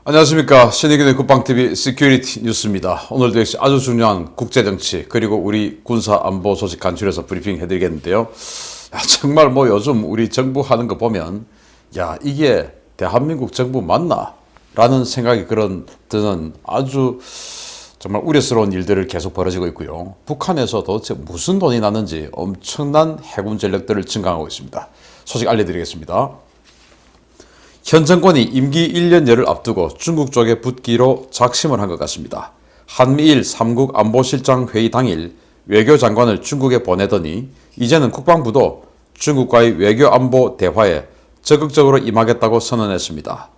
안녕하십니까. 신의균의 국방TV 시큐리티 뉴스입니다. 오늘도 역시 아주 중요한 국제정치 그리고 우리 군사안보 소식 간추려서 브리핑 해드리겠는데요. 정말 요즘 우리 정부 하는 거 보면 이게 대한민국 정부 맞나? 라는 생각이 드는 아주 정말 우려스러운 일들을 계속 벌어지고 있고요. 북한에서 도대체 무슨 돈이 났는지 엄청난 해군 전력들을 증강하고 있습니다. 소식 알려드리겠습니다. 현 정권이 임기 1년여를 앞두고 중국 쪽에 붙기로 작심을 한 것 같습니다. 한미일 3국 안보실장 회의 당일 외교장관을 중국에 보내더니 이제는 국방부도 중국과의 외교안보 대화에 적극적으로 임하겠다고 선언했습니다.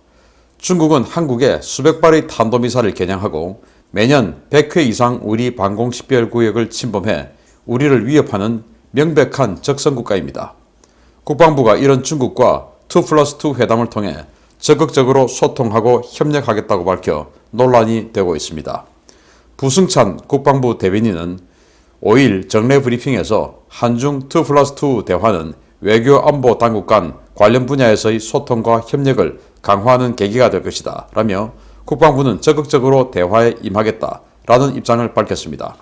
중국은 한국에 수백 발의 탄도미사일을 겨냥하고 매년 100회 이상 우리 방공 식별구역을 침범해 우리를 위협하는 명백한 적성국가입니다. 국방부가 이런 중국과 2+2 회담을 통해 적극적으로 소통하고 협력하겠다고 밝혀 논란이 되고 있습니다. 부승찬 국방부 대변인은 5일 정례 브리핑에서 한중 2+2 대화는 외교안보 당국 간 관련 분야에서의 소통과 협력을 강화하는 계기가 될 것이다 라며 국방부는 적극적으로 대화에 임하겠다 라는 입장을 밝혔습니다.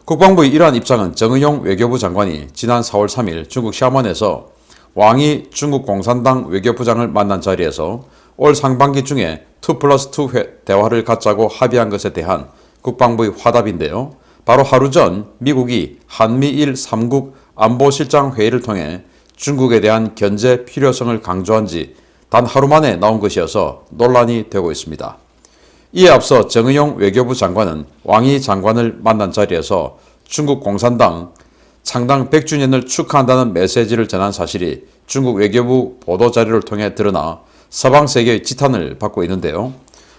국방부의 이러한 입장은 정의용 외교부 장관이 지난 4월 3일 중국 샤먼에서 왕이 중국 공산당 외교부장을 만난 자리에서 올 상반기 중에 2+2 대화를 갖자고 합의한 것에 대한 국방부의 화답인데요. 바로 하루 전 미국이 한미일 3국 안보실장 회의를 통해 중국에 대한 견제 필요성을 강조한 지 단 하루 만에 나온 것이어서 논란이 되고 있습니다. 이에 앞서 정의용 외교부 장관은 왕이 장관을 만난 자리에서 중국 공산당 창당 100주년을 축하한다는 메시지를 전한 사실이 중국 외교부 보도자료를 통해 드러나 서방세계의 지탄을 받고 있는데요.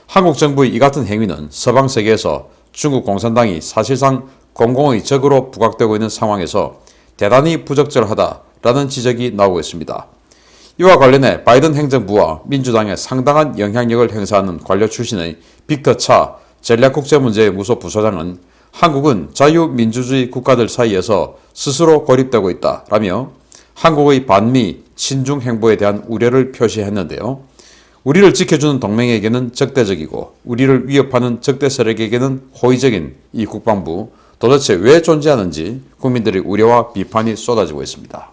한국 정부의 이 같은 행위는 서방세계에서 중국 공산당이 사실상 공공의 적으로 부각되고 있는 상황에서 대단히 부적절하다라는 지적이 나오고 있습니다. 이와 관련해 바이든 행정부와 민주당에 상당한 영향력을 행사하는 관료 출신의 빅터 차 전략국제문제연구소 부소장은 한국은 자유민주주의 국가들 사이에서 스스로 고립되고 있다 라며 한국의 반미, 친중 행보에 대한 우려를 표시했는데요. 우리를 지켜주는 동맹에게는 적대적이고 우리를 위협하는 적대 세력에게는 호의적인 이 국방부 도대체 왜 존재하는지 국민들의 우려와 비판이 쏟아지고 있습니다.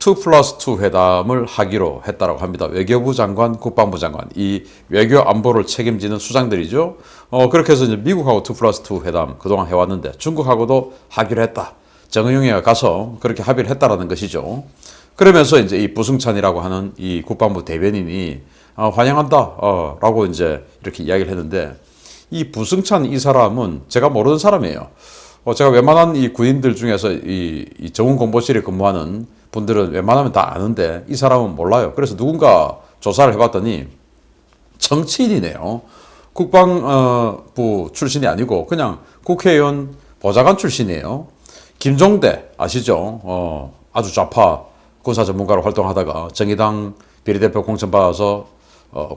2+2 회담을 하기로 했다고 합니다. 외교부 장관, 국방부 장관, 이 외교 안보를 책임지는 수장들이죠. 그렇게 해서 이제 미국하고 2+2 회담 그동안 해왔는데 중국하고도 하기로 했다. 정의용이가 가서 그렇게 합의를 했다라는 것이죠. 그러면서 이제 이 부승찬이라고 하는 이 국방부 대변인이 환영한다 라고 이제 이렇게 이야기를 했는데 이 부승찬 이 사람은 제가 모르는 사람이에요. 제가 웬만한 이 군인들 중에서 이 정훈공보실에 근무하는 분들은 웬만하면 다 아는데 이 사람은 몰라요. 그래서 누군가 조사를 해봤더니 정치인이네요. 국방부 출신이 아니고 그냥 국회의원 보좌관 출신이에요. 김종대 아시죠? 아주 좌파 군사 전문가로 활동하다가 정의당 비례대표 공천받아서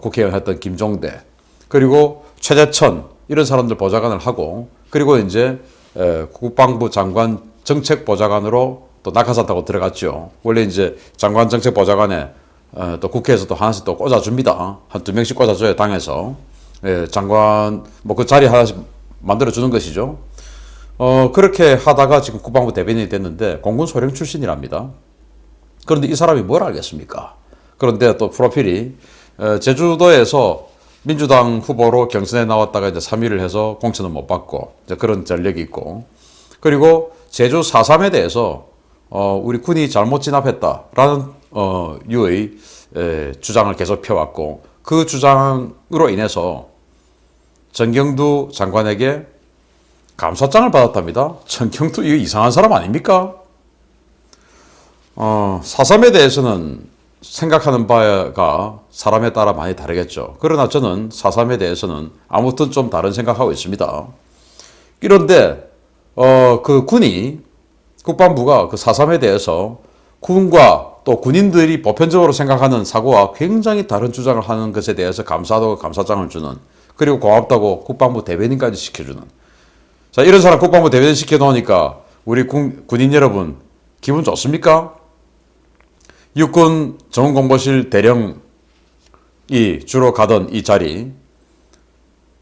국회의원 했던 김종대, 그리고 최재천 이런 사람들 보좌관을 하고, 그리고 이제 국방부 장관 정책보좌관으로 또 낙하산 타고 들어갔죠. 원래 이제 장관 정책보좌관에 또 국회에서 또 하나씩 또 꽂아줍니다. 한 2명씩 꽂아줘요, 당에서. 장관 그 자리 하나씩 만들어주는 것이죠. 그렇게 하다가 지금 국방부 대변인이 됐는데 공군 소령 출신이랍니다. 그런데 이 사람이 뭘 알겠습니까? 그런데 또 프로필이 제주도에서 민주당 후보로 경선에 나왔다가 이제 3위를 해서 공천을 못 받고 이제 그런 전력이 있고, 그리고 제주 4.3에 대해서 우리 군이 잘못 진압했다라는 유의 주장을 계속 펴왔고, 그 주장으로 인해서 정경두 장관에게 감사장을 받았답니다. 정경두 이거 이상한 사람 아닙니까? 4.3에 대해서는 생각하는 바가 사람에 따라 많이 다르겠죠. 그러나 저는 4.3에 대해서는 아무튼 좀 다른 생각하고 있습니다. 그런데 그 국방부가 그 4.3에 대해서 군과 또 군인들이 보편적으로 생각하는 사고와 굉장히 다른 주장을 하는 것에 대해서 감사하다고 감사장을 주는, 그리고 고맙다고 국방부 대변인까지 시켜주는, 이런 사람 국방부 대변인 시켜놓으니까 우리 군인 여러분 기분 좋습니까? 육군 정훈공보실 대령 주로 가던 이 자리,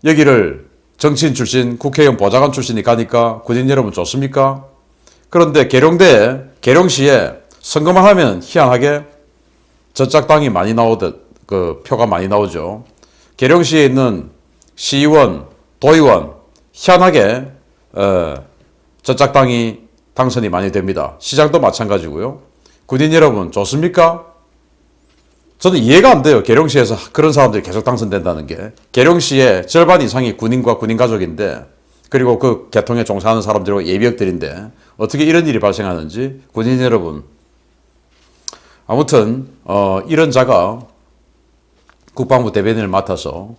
여기를 정치인 출신, 국회의원 보좌관 출신이 가니까 군인 여러분 좋습니까? 그런데 계룡시에 선거만 하면 희한하게 저짝당이 많이 나오듯 그 표가 많이 나오죠. 계룡시에 있는 시의원, 도의원 희한하게 저짝당이 당선이 많이 됩니다. 시장도 마찬가지고요. 군인 여러분 좋습니까? 저는 이해가 안 돼요. 계룡시에서 그런 사람들이 계속 당선된다는 게. 계룡시의 절반 이상이 군인과 군인 가족인데, 그리고 그 계통에 종사하는 사람들과 예비역들인데 어떻게 이런 일이 발생하는지 군인 여러분. 아무튼 이런 자가 국방부 대변인을 맡아서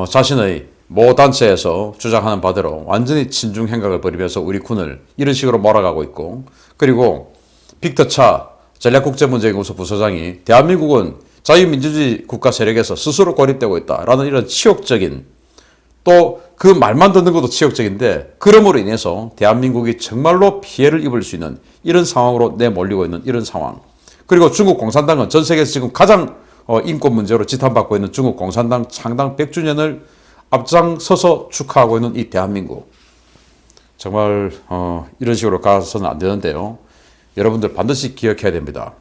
자신의 모 단체에서 주장하는 바대로 완전히 친중 행각을 벌이면서 우리 군을 이런 식으로 몰아가고 있고, 그리고 빅터 차 전략국제문제연구소 부소장이 대한민국은 자유민주주의 국가 세력에서 스스로 고립되고 있다라는 이런 치욕적인, 또 그 말만 듣는 것도 치욕적인데 그럼으로 인해서 대한민국이 정말로 피해를 입을 수 있는 이런 상황으로 내몰리고 있는 이런 상황. 그리고 중국 공산당은 전 세계에서 지금 가장 인권 문제로 지탄받고 있는 중국 공산당 창당 100주년을 앞장서서 축하하고 있는 이 대한민국. 정말 이런 식으로 가서는 안 되는데요. 여러분들 반드시 기억해야 됩니다.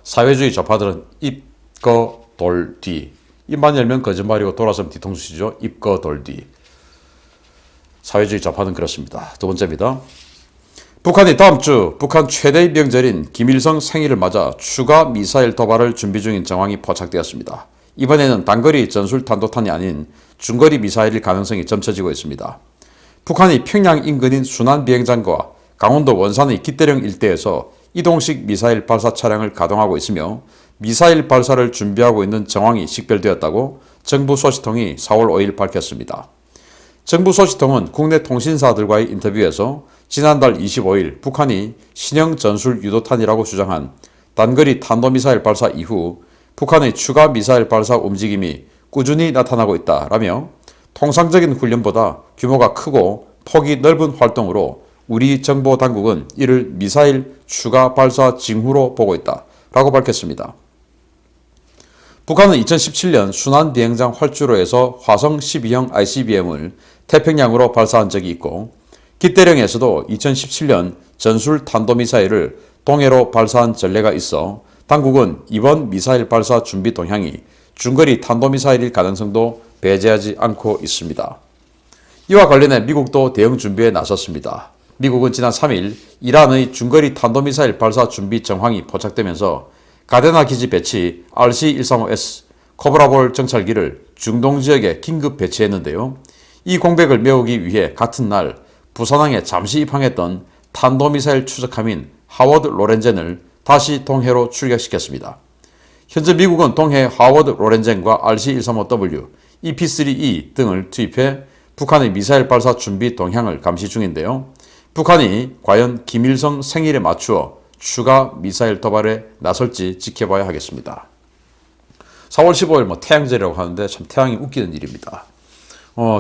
사회주의 좌파들은 입거 돌 뒤. 입만 열면 거짓말이고 돌아서면 뒤통수시죠. 입거 돌 뒤. 사회주의 좌파는 그렇습니다. 두 번째입니다. 북한이 다음 주 북한 최대의 명절인 김일성 생일을 맞아 추가 미사일 도발을 준비 중인 정황이 포착되었습니다. 이번에는 단거리 전술 탄도탄이 아닌 중거리 미사일일 가능성이 점쳐지고 있습니다. 북한이 평양 인근인 순안 비행장과 강원도 원산의 기대령 일대에서 이동식 미사일 발사 차량을 가동하고 있으며 미사일 발사를 준비하고 있는 정황이 식별되었다고 정부 소식통이 4월 5일 밝혔습니다. 정부 소식통은 국내 통신사들과의 인터뷰에서 지난달 25일 북한이 신형 전술 유도탄이라고 주장한 단거리 탄도미사일 발사 이후 북한의 추가 미사일 발사 움직임이 꾸준히 나타나고 있다라며 통상적인 훈련보다 규모가 크고 폭이 넓은 활동으로 우리 정보 당국은 이를 미사일 추가 발사 징후로 보고 있다라고 밝혔습니다. 북한은 2017년 순안 비행장 활주로에서 화성 12형 ICBM을 태평양으로 발사한 적이 있고, 기대령에서도 2017년 전술 탄도미사일을 동해로 발사한 전례가 있어 당국은 이번 미사일 발사 준비 동향이 중거리 탄도미사일일 가능성도 배제하지 않고 있습니다. 이와 관련해 미국도 대응 준비에 나섰습니다. 미국은 지난 3일 이란의 중거리 탄도미사일 발사 준비 정황이 포착되면서 가데나 기지 배치 RC-135S 코브라볼 정찰기를 중동 지역에 긴급 배치했는데요. 이 공백을 메우기 위해 같은 날 부산항에 잠시 입항했던 탄도미사일 추적함인 하워드 로렌젠을 다시 동해로 출격시켰습니다. 현재 미국은 동해 하워드 로렌젠과 RC-135W, EP-3E 등을 투입해 북한의 미사일 발사 준비 동향을 감시 중인데요. 북한이 과연 김일성 생일에 맞추어 추가 미사일 도발에 나설지 지켜봐야 하겠습니다. 4월 15일 태양절이라고 하는데 참 태양이 웃기는 일입니다.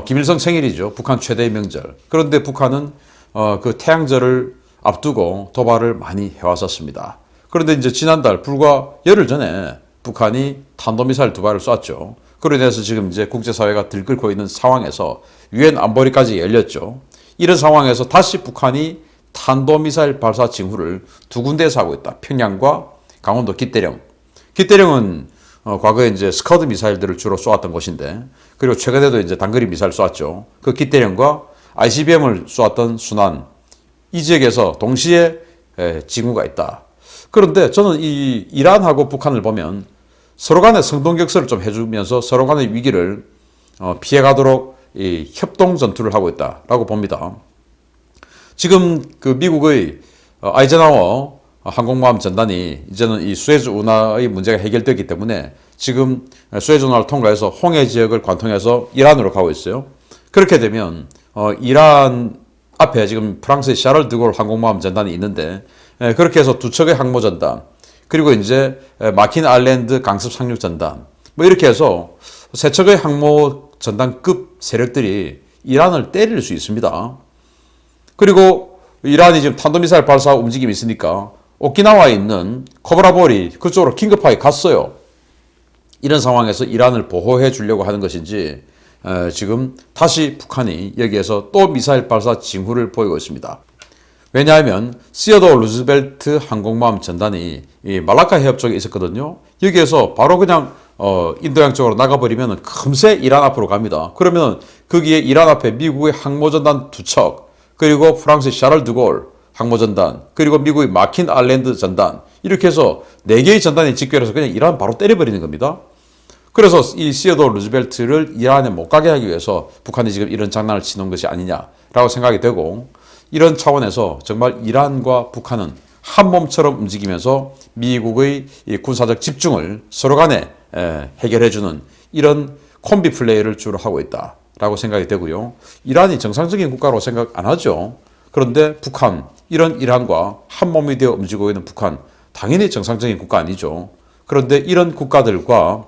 김일성 생일이죠. 북한 최대의 명절. 그런데 북한은 그 태양절을 앞두고 도발을 많이 해왔었습니다. 그런데 이제 지난달 불과 열흘 전에 북한이 탄도미사일 2발을 쐈죠. 그로 인해서 지금 이제 국제사회가 들끓고 있는 상황에서 유엔 안보리까지 열렸죠. 이런 상황에서 다시 북한이 탄도미사일 발사 징후를 두 군데에서 하고 있다. 평양과 강원도 기대령. 기대령은 과거에 이제 스커드 미사일들을 주로 쏘았던 곳인데, 그리고 최근에도 이제 단거리 미사일 쏘았죠. 그 기대령과 ICBM을 쏘았던 순안, 이 지역에서 동시에 징후가 있다. 그런데 저는 이 이란하고 북한을 보면 서로 간에 성동격서를 좀 해주면서 서로 간의 위기를 피해가도록 이 협동 전투를 하고 있다라고 봅니다. 지금 그 미국의 아이젠하워 항공모함 전단이 이제는 이 수에즈 운하의 문제가 해결되기 때문에 지금 수에즈 운하를 통과해서 홍해 지역을 관통해서 이란으로 가고 있어요. 그렇게 되면 이란 앞에 지금 프랑스의 샤를 드골 항공모함 전단이 있는데, 그렇게 해서 두 척의 항모 전단, 그리고 이제 마킨 아일랜드 강습 상륙 전단, 이렇게 해서 세 척의 항모 전단급 세력들이 이란을 때릴 수 있습니다. 그리고 이란이 지금 탄도미사일 발사 움직임이 있으니까 오키나와에 있는 코브라볼이 그쪽으로 긴급하게 갔어요. 이런 상황에서 이란을 보호해 주려고 하는 것인지 지금 다시 북한이 여기에서 또 미사일 발사 징후를 보이고 있습니다. 왜냐하면 시어도어 루즈벨트 항공모함 전단이 이 말라카 해협 쪽에 있었거든요. 여기에서 바로 그냥 인도양 쪽으로 나가버리면 금세 이란 앞으로 갑니다. 그러면 거기에 이란 앞에 미국의 항모전단 2척, 그리고 프랑스의 샤를 드골 항모전단, 그리고 미국의 마킨 아일랜드 전단, 이렇게 해서 4개의 전단이 직결해서 그냥 이란 바로 때려버리는 겁니다. 그래서 이 시어도어 루즈벨트를 이란에 못 가게 하기 위해서 북한이 지금 이런 장난을 치는 것이 아니냐라고 생각이 되고, 이런 차원에서 정말 이란과 북한은 한 몸처럼 움직이면서 미국의 이 군사적 집중을 서로 간에 해결해주는 이런 콤비 플레이를 주로 하고 있다라고 생각이 되고요. 이란이 정상적인 국가로 생각 안 하죠. 그런데 북한, 이런 이란과 한 몸이 되어 움직이고 있는 북한, 당연히 정상적인 국가 아니죠. 그런데 이런 국가들과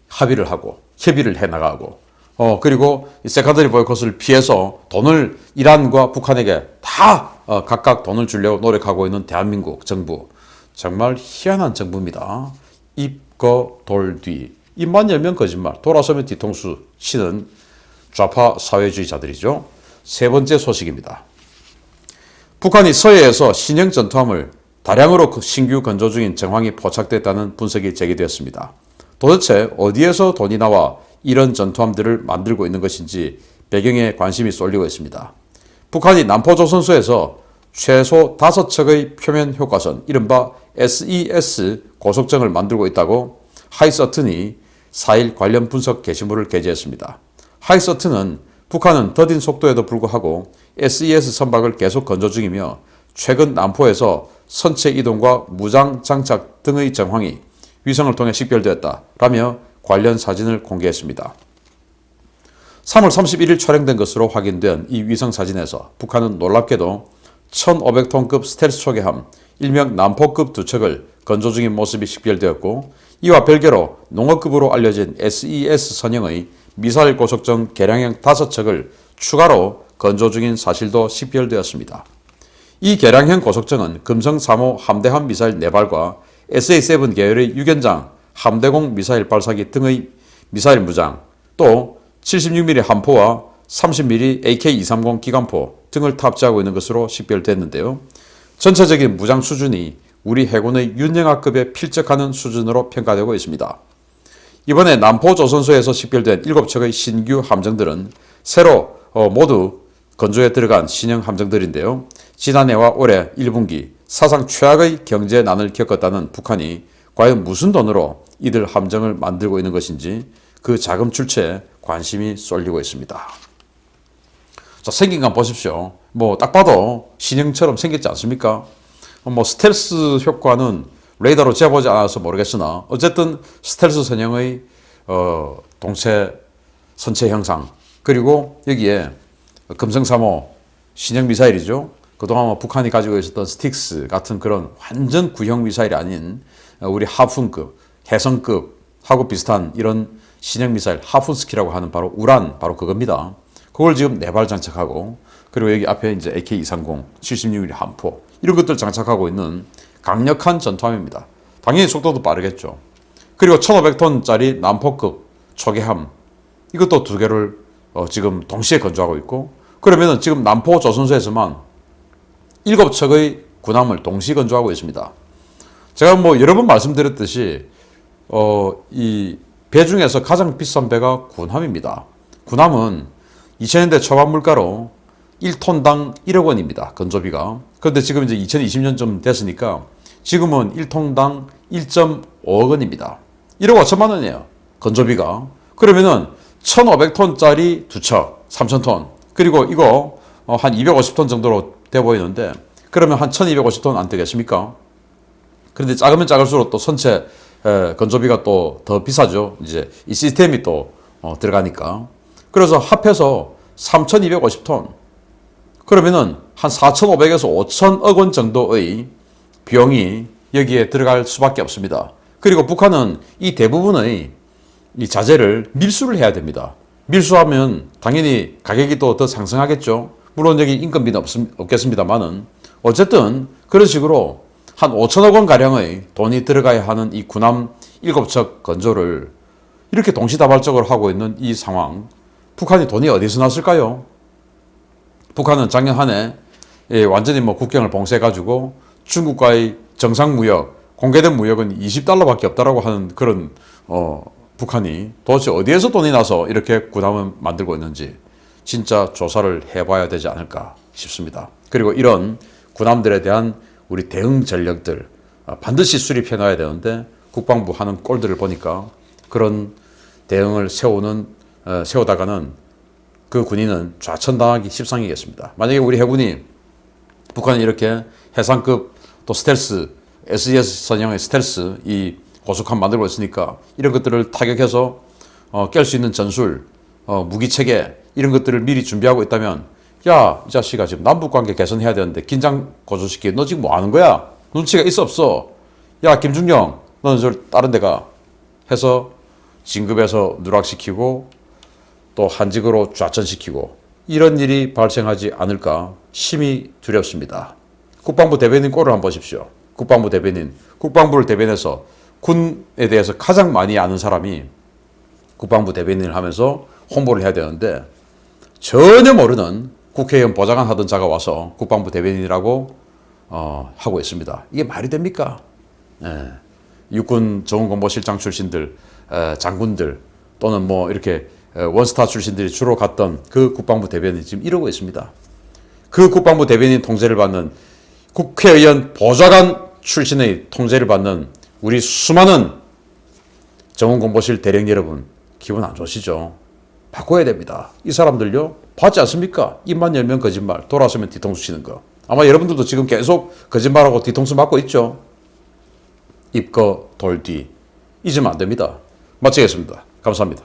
합의를 하고 협의를 해나가고 그리고 이 세컨더리 보이콧을 피해서 돈을 이란과 북한에게 다 각각 돈을 주려고 노력하고 있는 대한민국 정부, 정말 희한한 정부입니다. 입거 돌뒤, 입만 열면 거짓말, 돌아서면 뒤통수 치는 좌파 사회주의자들이죠. 세 번째 소식입니다. 북한이 서해에서 신형 전투함을 다량으로 신규 건조 중인 정황이 포착됐다는 분석이 제기되었습니다. 도대체 어디에서 돈이 나와 이런 전투함들을 만들고 있는 것인지 배경에 관심이 쏠리고 있습니다. 북한이 남포조선소에서 최소 5척의 표면 효과선, 이른바 SES 고속정을 만들고 있다고 하이서튼이 4일 관련 분석 게시물을 게재했습니다. 하이서튼은 북한은 더딘 속도에도 불구하고 SES 선박을 계속 건조 중이며 최근 남포에서 선체 이동과 무장 장착 등의 정황이 위성을 통해 식별되었다라며 관련 사진을 공개했습니다. 3월 31일 촬영된 것으로 확인된 이 위성 사진에서 북한은 놀랍게도 1,500톤급 스텔스 초계함, 일명 남포급 2척을 건조 중인 모습이 식별되었고, 이와 별개로 농어급으로 알려진 SES 선형의 미사일 고속정 개량형 5척을 추가로 건조 중인 사실도 식별되었습니다. 이 개량형 고속정은 금성 3호 함대함 미사일 4발과 SA-7 계열의 유견장 함대공 미사일 발사기 등의 미사일 무장, 또 76mm 함포와 30mm AK-230 기관포 등을 탑재하고 있는 것으로 식별됐는데요. 전체적인 무장 수준이 우리 해군의 윤영하급에 필적하는 수준으로 평가되고 있습니다. 이번에 남포조선소에서 식별된 7척의 신규 함정들은 새로 모두 건조에 들어간 신형 함정들인데요. 지난해와 올해 1분기 사상 최악의 경제난을 겪었다는 북한이 과연 무슨 돈으로 이들 함정을 만들고 있는 것인지 그 자금 출처에 관심이 쏠리고 있습니다. 자, 생긴 건 보십시오. 딱 봐도 신형처럼 생겼지 않습니까? 스텔스 효과는 레이더로 재보지 않아서 모르겠으나 어쨌든 스텔스 선형의 동체 선체 형상, 그리고 여기에 금성 3호 신형 미사일이죠. 그동안 북한이 가지고 있었던 스틱스 같은 그런 완전 구형 미사일이 아닌 우리 하푼급, 해성급하고 비슷한 이런 신형 미사일, 하푼스키라고 하는 바로 우란, 바로 그겁니다. 그걸 지금 4발 장착하고, 그리고 여기 앞에 이제 AK-230, 76mm 함포, 이런 것들 장착하고 있는 강력한 전투함입니다. 당연히 속도도 빠르겠죠. 그리고 1,500톤짜리 남포급 초계함, 이것도 2개를 지금 동시에 건조하고 있고, 그러면은 지금 남포 조선소에서만 7척의 군함을 동시 건조하고 있습니다. 제가 여러 번 말씀드렸듯이 이 배 중에서 가장 비싼 배가 군함입니다. 군함은 2000년대 초반 물가로 1톤당 1억 원입니다. 건조비가. 그런데 지금 이제 2020년쯤 됐으니까 지금은 1톤당 1.5억 원입니다. 1억 5천만 원이에요. 건조비가. 그러면은 1,500톤짜리 2척, 3,000톤. 그리고 이거 한 250톤 정도로 돼 보이는데, 그러면 한 1,250톤 안 되겠습니까? 그런데 작으면 작을수록 또 선체 건조비가 또 더 비싸죠. 이제 이 시스템이 또 들어가니까. 그래서 합해서 3,250톤. 그러면은 한 4,500에서 5,000억 원 정도의 비용이 여기에 들어갈 수밖에 없습니다. 그리고 북한은 이 대부분의 이 자재를 밀수를 해야 됩니다. 밀수하면 당연히 가격이 또 더 상승하겠죠. 물론 여기 인건비는 없겠습니다만은 어쨌든 그런 식으로 한 5천억 원 가량의 돈이 들어가야 하는 이 군함 7척 건조를 이렇게 동시다발적으로 하고 있는 이 상황, 북한이 돈이 어디서 났을까요? 북한은 작년 한 해 완전히 뭐 국경을 봉쇄해가지고 중국과의 정상무역, 공개된 무역은 $20밖에 없다라고 하는 그런 북한이 도대체 어디에서 돈이 나서 이렇게 군함을 만들고 있는지 진짜 조사를 해봐야 되지 않을까 싶습니다. 그리고 이런 군함들에 대한 우리 대응 전력들 반드시 수립해 놔야 되는데 국방부 하는 꼴들을 보니까 그런 대응을 세우다가는 그 군인은 좌천당하기 십상이겠습니다. 만약에 우리 해군이 북한이 이렇게 해상급 또 스텔스, SES 선형의 스텔스 이 고속함 만들고 있으니까 이런 것들을 타격해서 깰 수 있는 전술, 무기 체계 이런 것들을 미리 준비하고 있다면 야, 이 자식아 지금 남북관계 개선해야 되는데 긴장 고조시키 너 지금 뭐 하는 거야? 눈치가 있어 없어? 야, 김중령 너는 저 다른 데가 해서 진급해서 누락시키고 또 한직으로 좌천시키고 이런 일이 발생하지 않을까 심히 두렵습니다. 국방부 대변인 꼴을 한번 보십시오. 국방부 대변인, 국방부를 대변해서 군에 대해서 가장 많이 아는 사람이 국방부 대변인을 하면서 홍보를 해야 되는데 전혀 모르는 국회의원 보좌관 하던 자가 와서 국방부 대변인이라고 하고 있습니다. 이게 말이 됩니까? 육군 정훈공보실장 출신들, 장군들 또는 뭐 이렇게 원스타 출신들이 주로 갔던 그 국방부 대변인이 지금 이러고 있습니다. 그 국방부 대변인 통제를 받는 국회의원 보좌관 출신의 통제를 받는 우리 수많은 정훈공보실 대령 여러분 기분 안 좋으시죠? 바꿔야 됩니다. 이 사람들요 봤지 않습니까? 입만 열면 거짓말, 돌아서면 뒤통수 치는 거. 아마 여러분들도 지금 계속 거짓말하고 뒤통수 맞고 있죠? 입거 돌뒤 잊으면 안 됩니다. 마치겠습니다. 감사합니다.